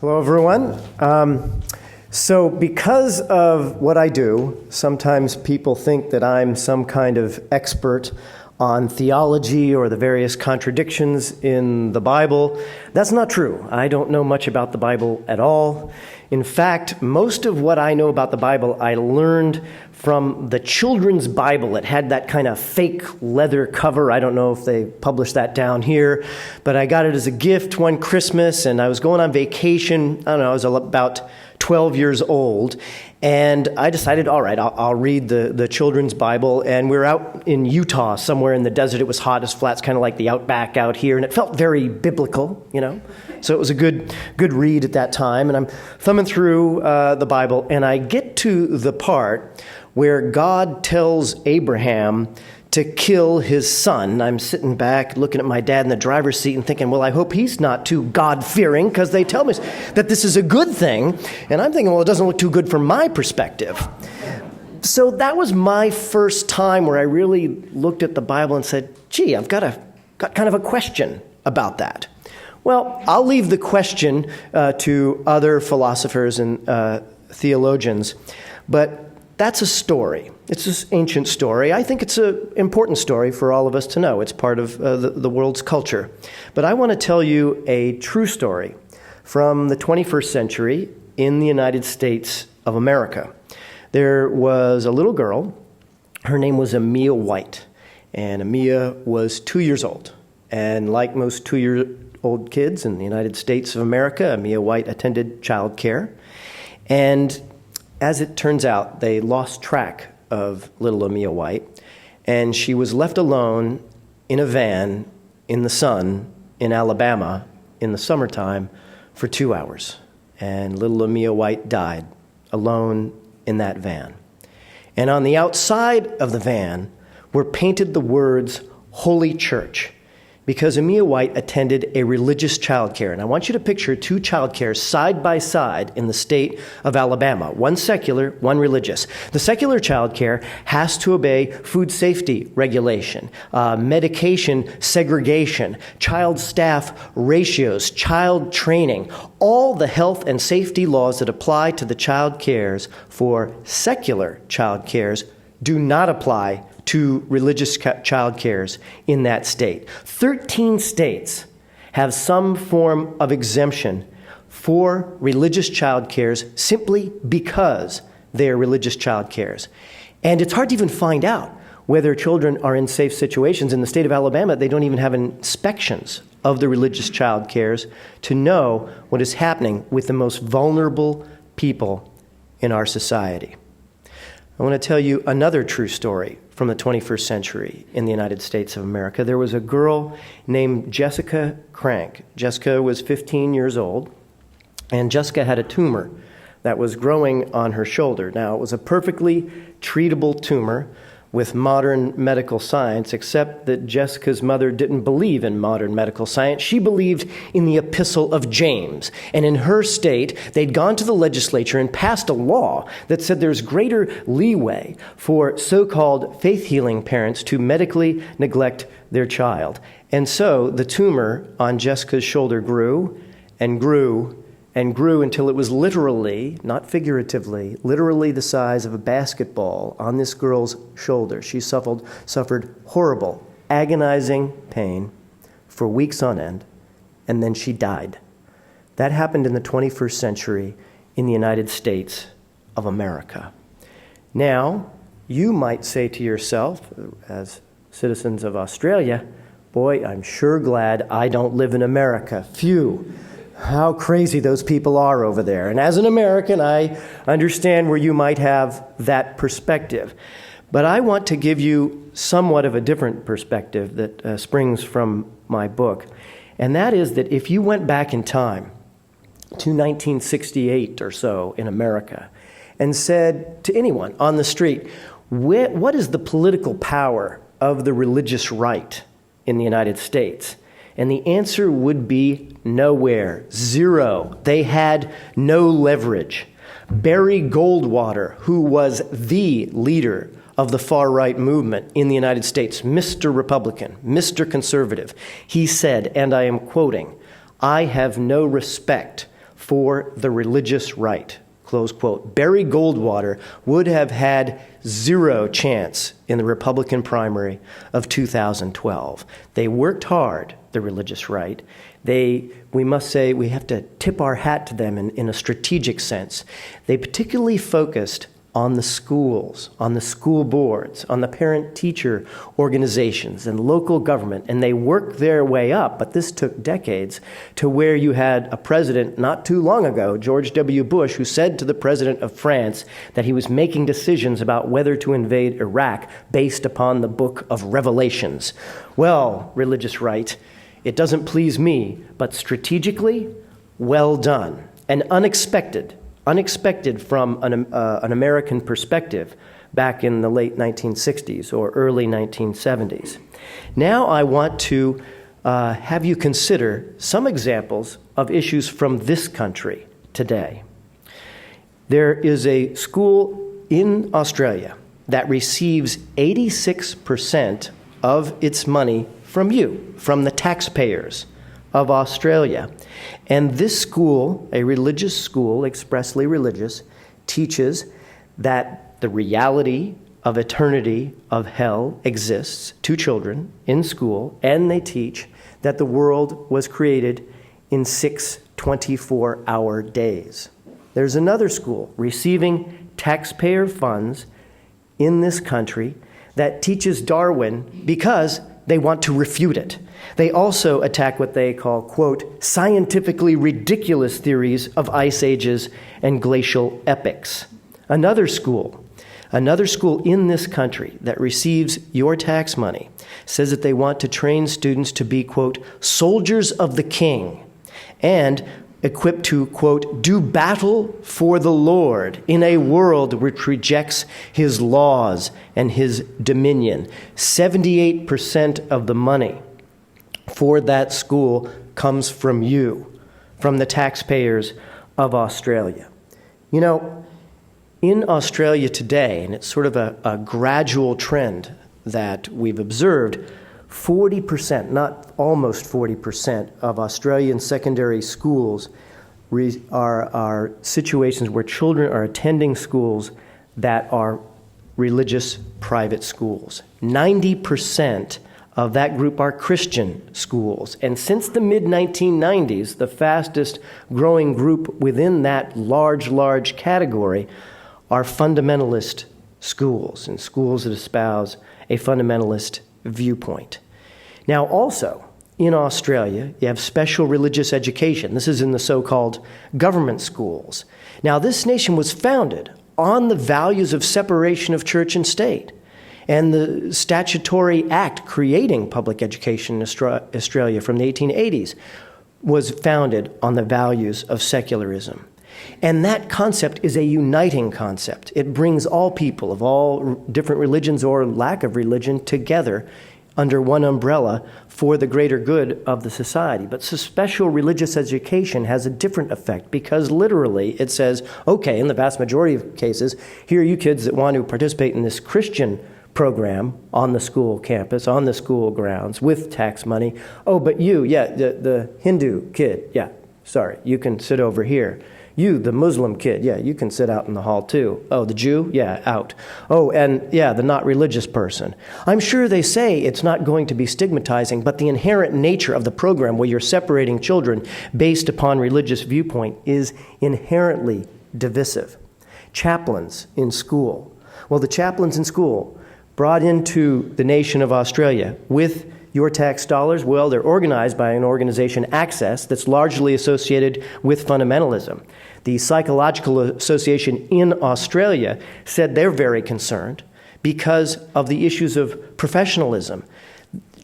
Hello, everyone. So because of what I do, sometimes people think that I'm some kind of expert on theology or the various contradictions in the Bible. That's not true. I don't know much about the Bible at all. In fact, most of what I know about the Bible I learned from the children's Bible. It had that kind of fake leather cover. I don't know if they published that down here, but I got it as a gift one Christmas, and I was going on vacation. I don't know, I was about 12 years old, and I decided, all right, I'll read the children's Bible, and we were out in Utah, somewhere in the desert. It was hot as flats, kind of like the outback out here, and it felt very biblical, you know. So it was a good read at that time, and I'm thumbing through the Bible, and I get to the part where God tells Abraham to kill his son. I'm sitting back looking at my dad in the driver's seat and thinking, well, I hope he's not too God-fearing, because they tell me that this is a good thing. And I'm thinking, well, it doesn't look too good from my perspective. So that was my first time where I really looked at the Bible and said, gee, I've got kind of a question about that. Well, I'll leave the question to other philosophers and theologians, but that's a story. It's this ancient story. I think it's an important story for all of us to know. It's part of the world's culture. But I want to tell you a true story from the 21st century in the United States of America. There was a little girl. Her name was Amia White. And Amia was 2 years old. And like most 2-year-old kids in the United States of America, Amia White attended child care. And as it turns out, they lost track of little Amia White, and she was left alone in a van in the sun in Alabama in the summertime for 2 hours. And little Amia White died alone in that van. And on the outside of the van were painted the words, Holy Church, because Amia White attended a religious childcare. And I want you to picture two childcares side by side in the state of Alabama, one secular, one religious. The secular childcare has to obey food safety regulation, medication segregation, child staff ratios, child training, all the health and safety laws that apply to the child cares for secular child cares do not apply to religious child cares in that state. 13 states have some form of exemption for religious child cares simply because they are religious child cares. And it's hard to even find out whether children are in safe situations. In the state of Alabama, they don't even have inspections of the religious child cares to know what is happening with the most vulnerable people in our society. I want to tell you another true story from the 21st century in the United States of America. There was a girl named Jessica Crank. Jessica was 15 years old, and Jessica had a tumor that was growing on her shoulder. Now, it was a perfectly treatable tumor with modern medical science, except that Jessica's mother didn't believe in modern medical science. She believed in the Epistle of James. And in her state, they'd gone to the legislature and passed a law that said there's greater leeway for so-called faith-healing parents to medically neglect their child. And so the tumor on Jessica's shoulder grew and grew and grew until it was literally, not figuratively, literally the size of a basketball on this girl's shoulder. She suffered horrible, agonizing pain for weeks on end, and then she died. That happened in the 21st century in the United States of America. Now, you might say to yourself, as citizens of Australia, boy, I'm sure glad I don't live in America. Phew. How crazy those people are over there. And as an American, I understand where you might have that perspective. But I want to give you somewhat of a different perspective that springs from my book. And that is that if you went back in time to 1968 or so in America and said to anyone on the street, what is the political power of the religious right in the United States? And the answer would be nowhere, zero. They had no leverage. Barry Goldwater, who was the leader of the far-right movement in the United States, Mr. Republican, Mr. Conservative, he said, and I am quoting, "I have no respect for the religious right, close quote. Barry Goldwater would have had zero chance in the Republican primary of 2012. They worked hard, the religious right. We must say, we have to tip our hat to them in a strategic sense. They particularly focused on the schools, on the school boards, on the parent-teacher organizations and local government, and they worked their way up, but this took decades, to where you had a president not too long ago, George W. Bush, who said to the president of France that he was making decisions about whether to invade Iraq based upon the Book of Revelations. Well, religious right, it doesn't please me, but strategically, well done and unexpected from an American perspective back in the late 1960s or early 1970s. Now I want to have you consider some examples of issues from this country today. There is a school in Australia that receives 86% of its money from you, from the taxpayers of Australia. And this school, a religious school, expressly religious, teaches that the reality of eternity of hell exists to children in school, and they teach that the world was created in 6 24-hour days. There's another school receiving taxpayer funds in this country that teaches Darwin because they want to refute it. They also attack what they call, quote, scientifically ridiculous theories of ice ages and glacial epochs. Another school in this country that receives your tax money says that they want to train students to be, quote, soldiers of the king and equipped to, quote, do battle for the Lord in a world which rejects his laws and his dominion. 78% of the money for that school comes from you, from the taxpayers of Australia. You know, in Australia today, and it's sort of a gradual trend that we've observed, 40%, not almost 40%, of Australian secondary schools are situations where children are attending schools that are religious private schools. 90% of that group are Christian schools. And since the mid-1990s, the fastest growing group within that large category are fundamentalist schools, and schools that espouse a fundamentalist viewpoint. Now, also, in Australia, you have special religious education. This is in the so-called government schools. Now, this nation was founded on the values of separation of church and state, and the statutory act creating public education in Australia from the 1880s was founded on the values of secularism. And that concept is a uniting concept. It brings all people of all different religions or lack of religion together under one umbrella for the greater good of the society. But so special religious education has a different effect because literally it says, okay, in the vast majority of cases, here are you kids that want to participate in this Christian program on the school campus, on the school grounds, with tax money. Oh, but you, the Hindu kid, sorry, you can sit over here. You, the Muslim kid, you can sit out in the hall too. Oh, the Jew? Out. Oh, and the not religious person. I'm sure they say it's not going to be stigmatizing, but the inherent nature of the program where you're separating children based upon religious viewpoint is inherently divisive. Chaplains in school. Well, the chaplains in school brought into the nation of Australia with your tax dollars, well, they're organized by an organization, Access, that's largely associated with fundamentalism. The Psychological Association in Australia said they're very concerned because of the issues of professionalism.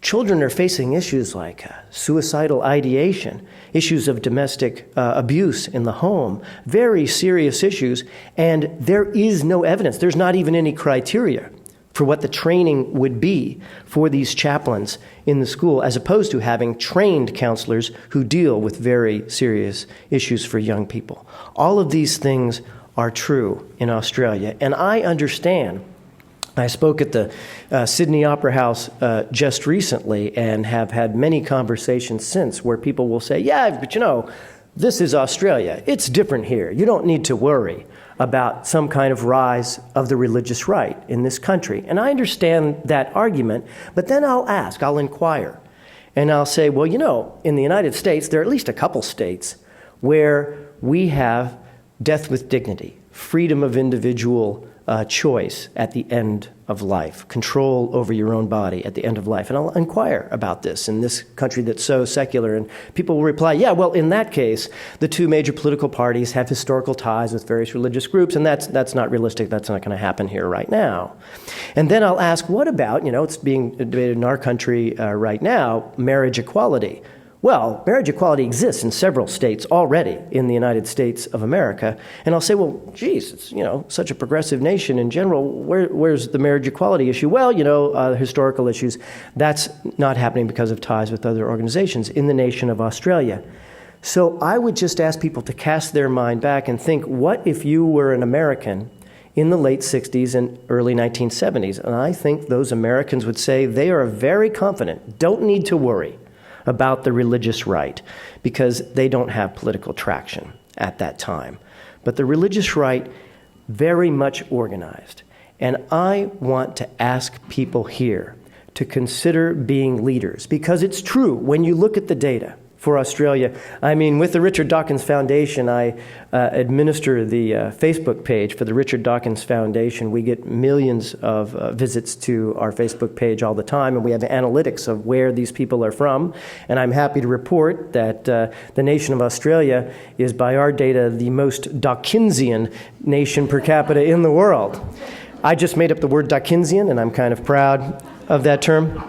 Children are facing issues like suicidal ideation, issues of domestic abuse in the home, very serious issues, and there is no evidence. There's not even any criteria for what the training would be for these chaplains in the school, as opposed to having trained counselors who deal with very serious issues for young people. All of these things are true in Australia, and I understand. I spoke at the Sydney Opera House just recently and have had many conversations since where people will say, but this is Australia. It's different here. You don't need to worry about some kind of rise of the religious right in this country. And I understand that argument, but then I'll inquire. And I'll say, well, you know, in the United States, there are at least a couple states where we have death with dignity, freedom of individual choice at the end of life, control over your own body at the end of life. And I'll inquire about this in this country that's so secular. And people will reply, yeah, well, in that case, the two major political parties have historical ties with various religious groups, and that's not realistic. That's not going to happen here right now. And then I'll ask, what about, you know, it's being debated in our country right now, marriage equality. Well, marriage equality exists in several states already in the United States of America. And I'll say, well, geez, it's, you know, such a progressive nation in general. Where's the marriage equality issue? Well, you know, historical issues. That's not happening because of ties with other organizations in the nation of Australia. So I would just ask people to cast their mind back and think, what if you were an American in the late 60s and early 1970s? And I think those Americans would say they are very confident, don't need to worry about the religious right, because they don't have political traction at that time. But the religious right, very much organized. And I want to ask people here to consider being leaders, because it's true when you look at the data for Australia. I mean, with the Richard Dawkins Foundation, I administer the Facebook page for the Richard Dawkins Foundation. We get millions of visits to our Facebook page all the time, and we have analytics of where these people are from. And I'm happy to report that the nation of Australia is, by our data, the most Dawkinsian nation per capita in the world. I just made up the word Dawkinsian, and I'm kind of proud of that term.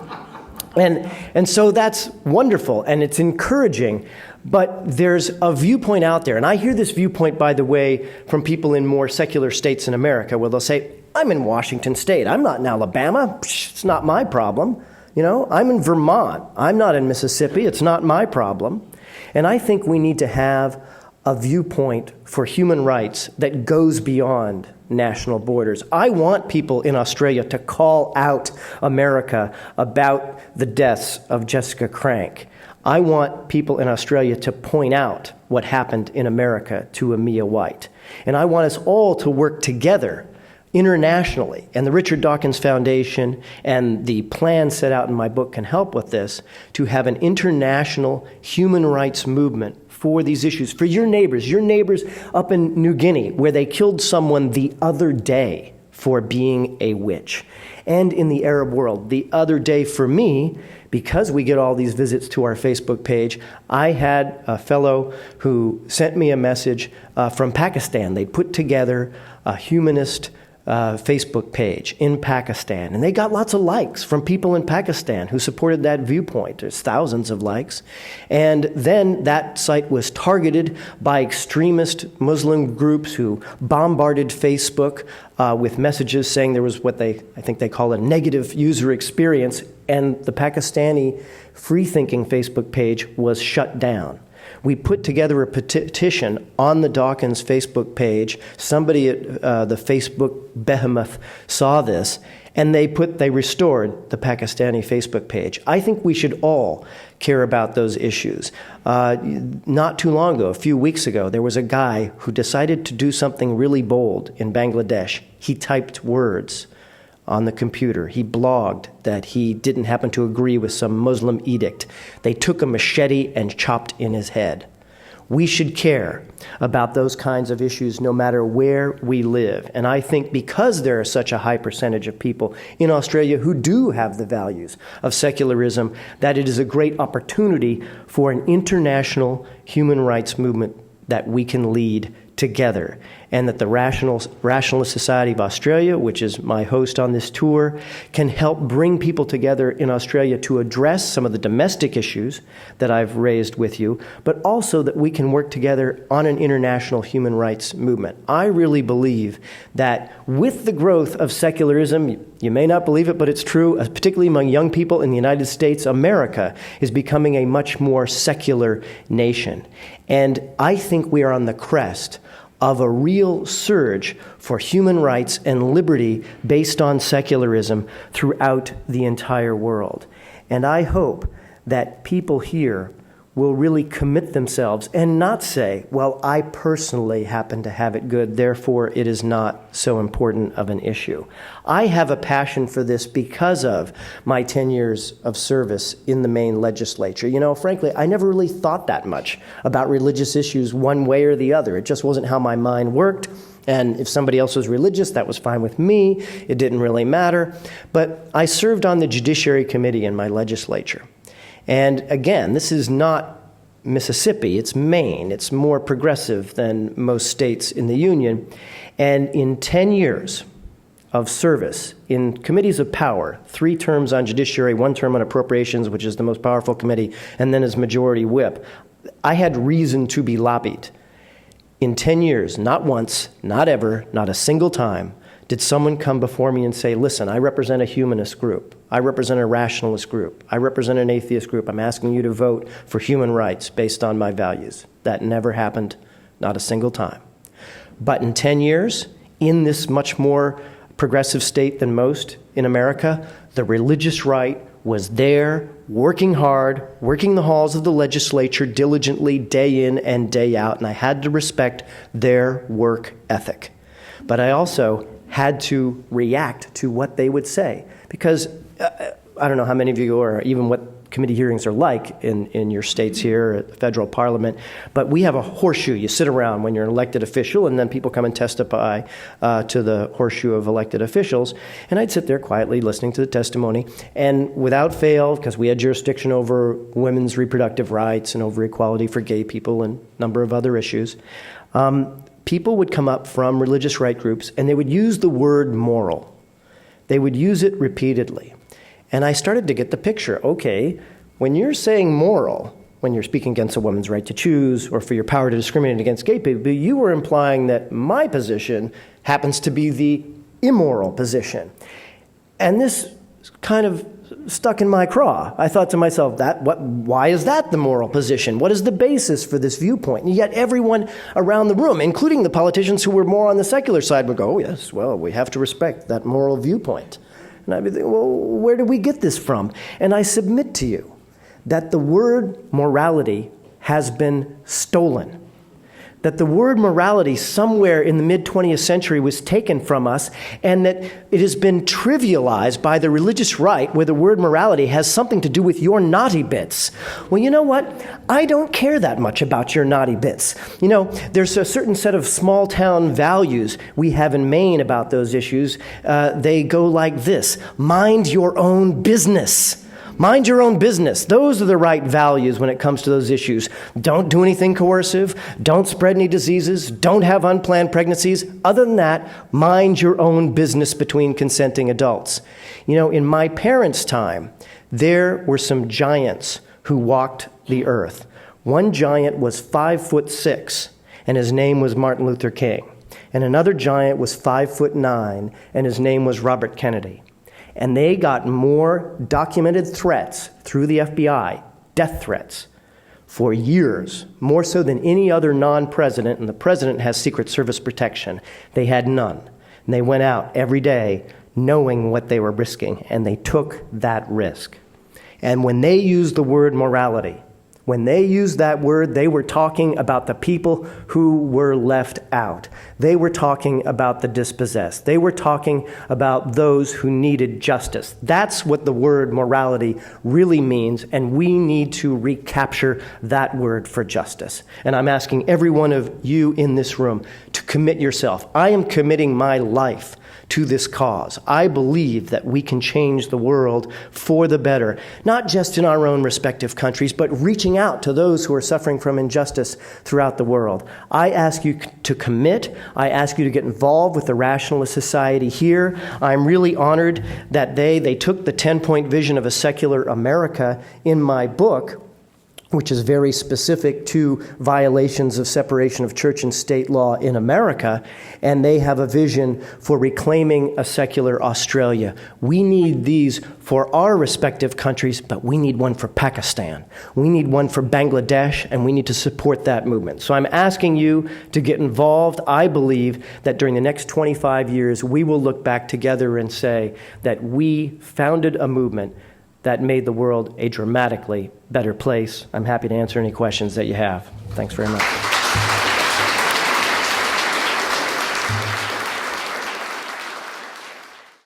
And so that's wonderful, and it's encouraging, but there's a viewpoint out there, and I hear this viewpoint, by the way, from people in more secular states in America, where they'll say, I'm in Washington State, I'm not in Alabama, it's not my problem. You know, I'm in Vermont, I'm not in Mississippi, it's not my problem. And I think we need to have a viewpoint for human rights that goes beyond national borders. I want people in Australia to call out America about the deaths of Jessica Crank. I want people in Australia to point out what happened in America to Amia White. And I want us all to work together internationally. And the Richard Dawkins Foundation and the plan set out in my book can help with this, to have an international human rights movement for these issues, for your neighbors up in New Guinea, where they killed someone the other day for being a witch, and in the Arab world. The other day for me, because we get all these visits to our Facebook page, I had a fellow who sent me a message from Pakistan. They put together a humanist Facebook page in Pakistan, and they got lots of likes from people in Pakistan who supported that viewpoint. There's thousands of likes. And then that site was targeted by extremist Muslim groups who bombarded Facebook with messages saying there was what I think they call a negative user experience, and the Pakistani free-thinking Facebook page was shut down. We put together a petition on the Dawkins Facebook page. Somebody at the Facebook behemoth saw this, and they restored the Pakistani Facebook page. I think we should all care about those issues. Not too long ago, a few weeks ago, there was a guy who decided to do something really bold in Bangladesh. He typed words on the computer. He blogged that he didn't happen to agree with some Muslim edict. They took a machete and chopped in his head. We should care about those kinds of issues no matter where we live. And I think because there are such a high percentage of people in Australia who do have the values of secularism, that it is a great opportunity for an international human rights movement that we can lead together, and that the Rationalist Society of Australia, which is my host on this tour, can help bring people together in Australia to address some of the domestic issues that I've raised with you, but also that we can work together on an international human rights movement. I really believe that with the growth of secularism, you may not believe it, but it's true, particularly among young people in the United States, America is becoming a much more secular nation. And I think we are on the crest of a real surge for human rights and liberty based on secularism throughout the entire world. And I hope that people here will really commit themselves and not say, well, I personally happen to have it good, therefore it is not so important of an issue. I have a passion for this because of my 10 years of service in the Maine legislature. You know, frankly, I never really thought that much about religious issues one way or the other. It just wasn't how my mind worked. And if somebody else was religious, that was fine with me. It didn't really matter. But I served on the Judiciary Committee in my legislature. And again, this is not Mississippi, it's Maine. It's more progressive than most states in the Union. And in 10 years of service in committees of power, 3 terms on judiciary, 1 term on appropriations, which is the most powerful committee, and then as majority whip, I had reason to be lobbied. In 10 years, not once, not ever, not a single time, did someone come before me and say, listen, I represent a humanist group. I represent a rationalist group. I represent an atheist group. I'm asking you to vote for human rights based on my values. That never happened, not a single time. But in 10 years, in this much more progressive state than most in America, the religious right was there, working hard, working the halls of the legislature diligently day in and day out, and I had to respect their work ethic. But I also had to react to what they would say. Because I don't know how many of you, or even what committee hearings are like in your states here at the federal parliament, but we have a horseshoe. You sit around when you're an elected official, and then people come and testify to the horseshoe of elected officials. And I'd sit there quietly listening to the testimony, and without fail, because we had jurisdiction over women's reproductive rights and over equality for gay people and a number of other issues, people would come up from religious right groups, and they would use the word moral. They would use it repeatedly. And I started to get the picture. Okay, when you're saying moral, when you're speaking against a woman's right to choose or for your power to discriminate against gay people, you were implying that my position happens to be the immoral position. And this kind of stuck in my craw. I thought to myself, why is that the moral position? What is the basis for this viewpoint? And yet everyone around the room, including the politicians who were more on the secular side, would go, oh yes, well, we have to respect that moral viewpoint. And I'd be thinking, well, where did we get this from? And I submit to you that the word morality has been stolen. That the word morality somewhere in the mid-20th century was taken from us, and that it has been trivialized by the religious right, where the word morality has something to do with your naughty bits. Well, you know what? I don't care that much about your naughty bits. You know, there's a certain set of small-town values we have in Maine about those issues. They go like this: mind your own business. Mind your own business. Those are the right values when it comes to those issues. Don't do anything coercive. Don't spread any diseases. Don't have unplanned pregnancies. Other than that, mind your own business between consenting adults. You know, in my parents' time, there were some giants who walked the earth. One giant was 5'6", and his name was Martin Luther King. And another giant was 5'9", and his name was Robert Kennedy. And they got more documented threats through the FBI, death threats, for years, more so than any other non-president, and the president has Secret Service protection. They had none. And they went out every day knowing what they were risking, and they took that risk. And when they used the word morality, when they used that word, they were talking about the people who were left out. They were talking about the dispossessed. They were talking about those who needed justice. That's what the word morality really means, and we need to recapture that word for justice. And I'm asking every one of you in this room to commit yourself. I am committing my life to this cause. I believe that we can change the world for the better, not just in our own respective countries, but reaching out to those who are suffering from injustice throughout the world. I ask you to commit. I ask you to get involved with the Rationalist Society here. I'm really honored that they took the 10-point vision of a secular America in my book, which is very specific to violations of separation of church and state law in America, and they have a vision for reclaiming a secular Australia. We need these for our respective countries, but we need one for Pakistan. We need one for Bangladesh, and we need to support that movement. So I'm asking you to get involved. I believe that during the next 25 years, we will look back together and say that we founded a movement that made the world a dramatically better place. I'm happy to answer any questions that you have. Thanks very much.